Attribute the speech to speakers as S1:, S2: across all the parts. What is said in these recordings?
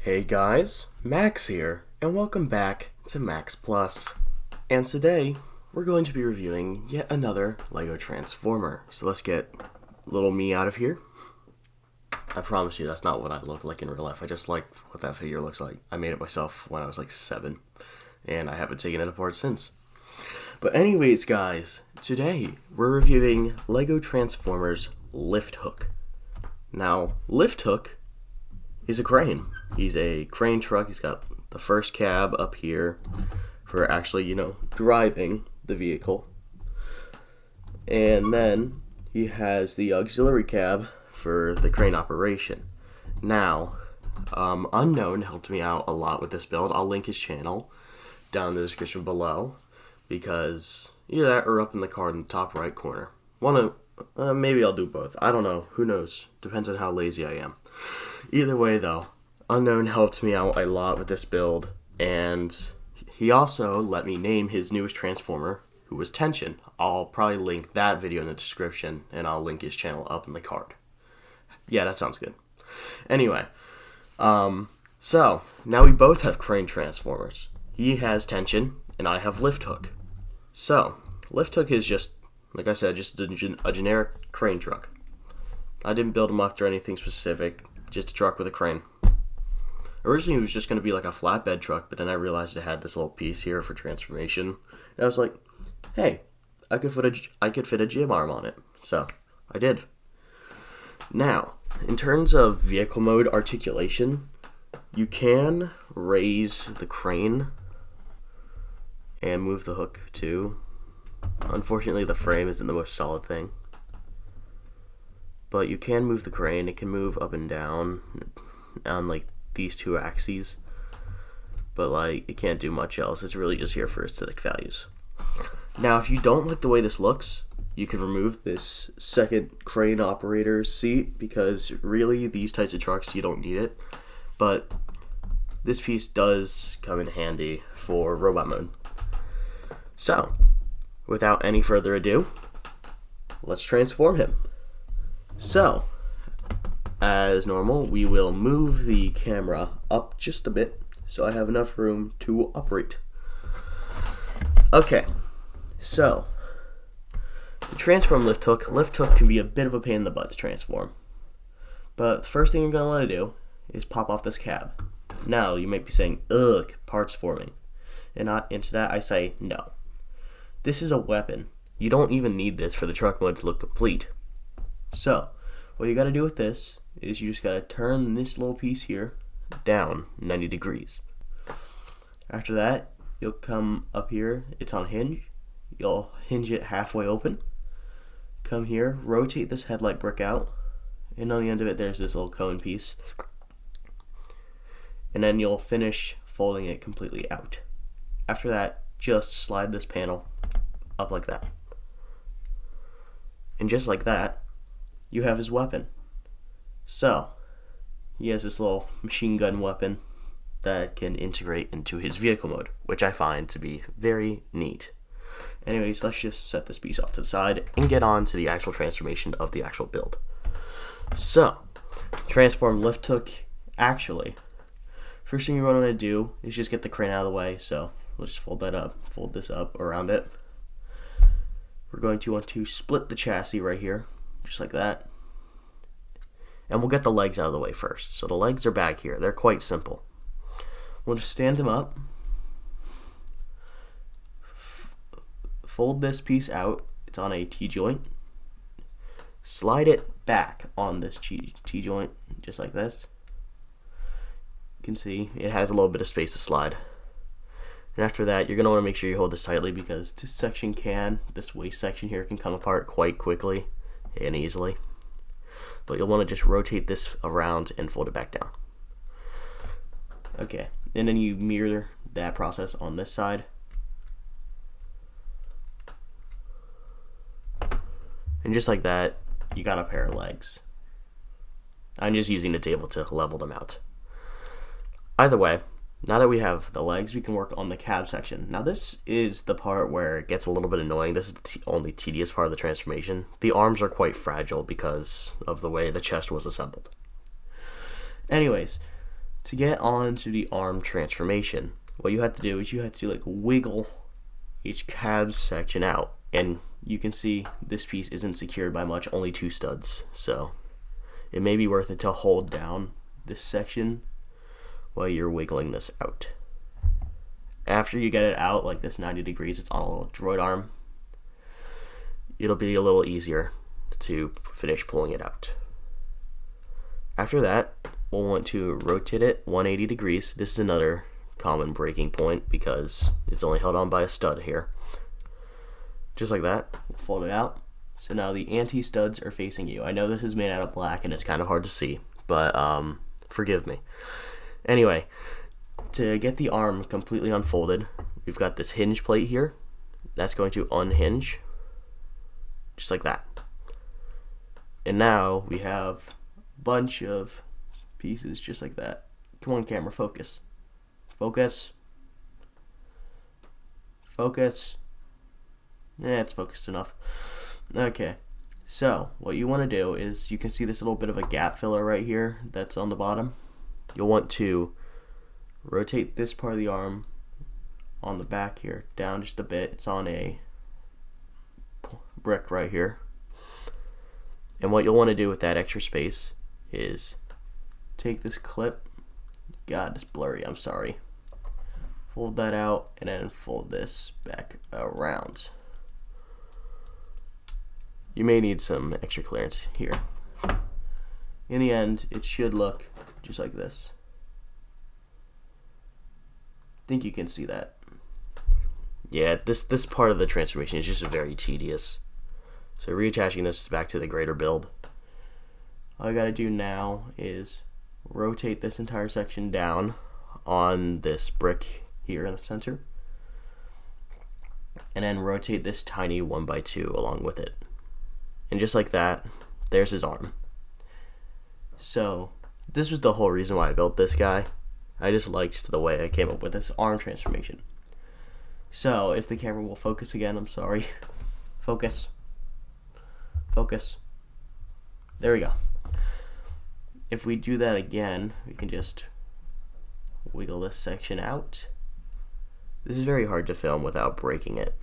S1: Hey guys, Max here, and welcome back to Max Plus. And today, we're going to be reviewing yet another LEGO Transformer. So let's get little me out of here. I promise you that's not what I look like in real life. I just like what that figure looks like. I made it myself when I was like 7, and I haven't taken it apart since. But anyways guys, today we're reviewing LEGO Transformers Lifthook. Now, Lifthook is a crane. He's a crane truck. He's got the first cab up here for actually, driving the vehicle. And then he has the auxiliary cab for the crane operation. Now, Unknown helped me out a lot with this build. I'll link his channel down in the description below because either that or up in the card in the top right corner. Maybe I'll do both. I don't know. Who knows? Depends on how lazy I am. Either way, though, Unknown helped me out a lot with this build, and he also let me name his newest Transformer, who was Tension. I'll probably link that video in the description, and I'll link his channel up in the card. Yeah, that sounds good. Anyway, so now we both have crane Transformers. He has Tension, and I have Lifthook. So, Lifthook is just, like I said, just a generic crane truck. I didn't build him after anything specific, just a truck with a crane. Originally, it was just going to be like a flatbed truck, but then I realized it had this little piece here for transformation. And I was like, hey, I could fit a gym arm on it. So, I did. Now, in terms of vehicle mode articulation, you can raise the crane and move the hook too. Unfortunately, the frame isn't the most solid thing. But you can move the crane. It can move up and down on like these two axes. But like it can't do much else. It's really just here for aesthetic values. Now, if you don't like the way this looks, you can remove this second crane operator's seat because really these types of trucks you don't need it. But this piece does come in handy for robot mode. So, without any further ado, let's transform him. So, as normal, we will move the camera up just a bit so I have enough room to operate. Okay, so to transform Lifthook can be a bit of a pain in the butt to transform. But the first thing you're going to want to do is pop off this cab. Now, you might be saying, ugh, parts forming. And to that I say, no. This is a weapon. You don't even need this for the truck mode to look complete. So, what you gotta do with this is you just gotta turn this little piece here down 90 degrees. After that, you'll come up here, it's on hinge. You'll hinge it halfway open. Come here, rotate this headlight brick out, and on the end of it there's this little cone piece. And then you'll finish folding it completely out. After that, just slide this panel up like that. And just like that, you have his weapon. So, he has this little machine gun weapon that can integrate into his vehicle mode, which I find to be very neat. Anyways, let's just set this piece off to the side and get on to the actual transformation of the actual build. So, transform Lifthook, actually, first thing you're going to do is just get the crane out of the way, so we'll just fold this up around it. We're going to want to split the chassis right here, just like that. And we'll get the legs out of the way first. So the legs are back here. They're quite simple. We'll just stand them up. Fold this piece out. It's on a T-joint. Slide it back on this T-joint, just like this. You can see it has a little bit of space to slide. And after that, you're going to want to make sure you hold this tightly because this waist section here can come apart quite quickly and easily. But you'll want to just rotate this around and fold it back down. Okay, and then you mirror that process on this side. And just like that, you got a pair of legs. I'm just using the table to level them out. Either way, now that we have the legs, we can work on the cab section. Now this is the part where it gets a little bit annoying. This is the only tedious part of the transformation. The arms are quite fragile because of the way the chest was assembled. Anyways, To get onto the arm transformation, what you have to do is you have to like wiggle each cab section out, and you can see this piece isn't secured by much, only 2 studs, so it may be worth it to hold down this section while you're wiggling this out. After you get it out like this 90 degrees, it's on a little droid arm, it'll be a little easier to finish pulling it out. After that, we'll want to rotate it 180 degrees. This is another common breaking point because it's only held on by a stud here. Just like that, we'll fold it out. So now the anti-studs are facing you. I know this is made out of black and it's kind of hard to see, but forgive me. Anyway, to get the arm completely unfolded, we've got this hinge plate here. That's going to unhinge, just like that. And now we have a bunch of pieces just like that. Come on, camera, focus. Focus. Focus. Yeah, it's focused enough. Okay, so what you want to do is, you can see this little bit of a gap filler right here that's on the bottom. You'll want to rotate this part of the arm on the back here down just a bit. It's on a brick right here. And what you'll want to do with that extra space is take this clip. God, it's blurry, I'm sorry. Fold that out and then fold this back around. You may need some extra clearance here. In the end, it should look just like this. I think you can see that. Yeah, this part of the transformation is just very tedious. So reattaching this back to the greater build. All I gotta do now is rotate this entire section down on this brick here in the center. And then rotate this tiny 1x2 along with it. And just like that, there's his arm. So this was the whole reason why I built this guy. I just liked the way I came up with this arm transformation. So if the camera will focus again, I'm sorry. Focus. Focus. There we go. If we do that again, we can just wiggle this section out. This is very hard to film without breaking it.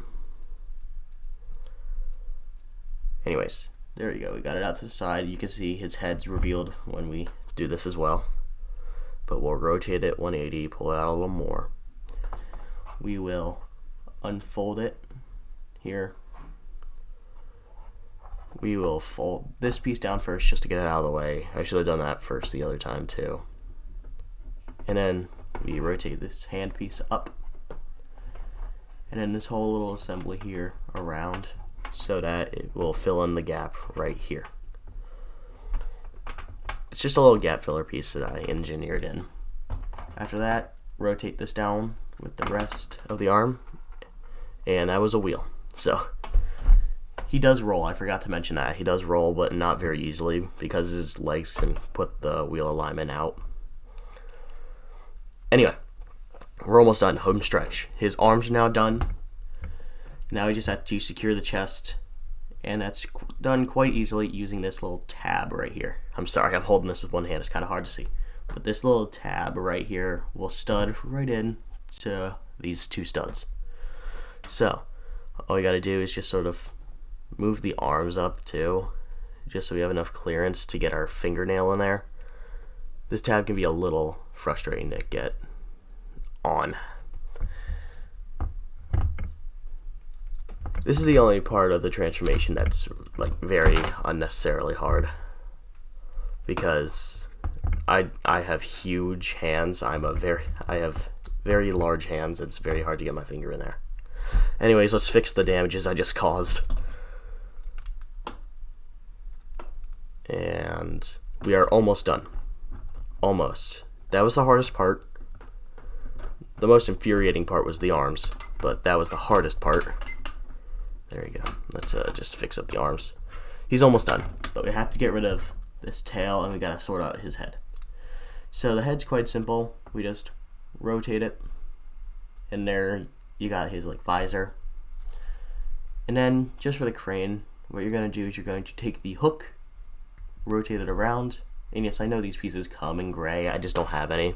S1: Anyways, there we go. We got it out to the side. You can see his head's revealed when we do this as well. But we'll rotate it 180, pull it out a little more. We will unfold it here. We will fold this piece down first just to get it out of the way. I should have done that first the other time too. And then we rotate this hand piece up. And then this whole little assembly here around so that it will fill in the gap right here. It's just a little gap filler piece that I engineered in. After that, rotate this down with the rest of the arm. And that was a wheel. So he does roll. I forgot to mention that. He does roll, but not very easily because his legs can put the wheel alignment out. Anyway, we're almost done. Home stretch. His arms are now done. Now we just have to secure the chest, and that's done quite easily using this little tab right here. I'm sorry, I'm holding this with one hand. It's kind of hard to see. But this little tab right here will stud right in to these 2 studs. So all you got to do is just sort of move the arms up too, just so we have enough clearance to get our fingernail in there. This tab can be a little frustrating to get on. This is the only part of the transformation that's like very unnecessarily hard, because I have huge hands. I have very large hands. It's very hard to get my finger in there. Anyways, let's fix the damages I just caused. And we are almost done. Almost. That was the hardest part. The most infuriating part was the arms, but that was the hardest part. There we go. Let's just fix up the arms. He's almost done, but we have to get rid of this tail, and we gotta sort out his head. So the head's quite simple. We just rotate it, and there you got his like visor. And then just for the crane, what you're gonna do is you're going to take the hook, rotate it around, and yes, I know these pieces come in gray. I just don't have any.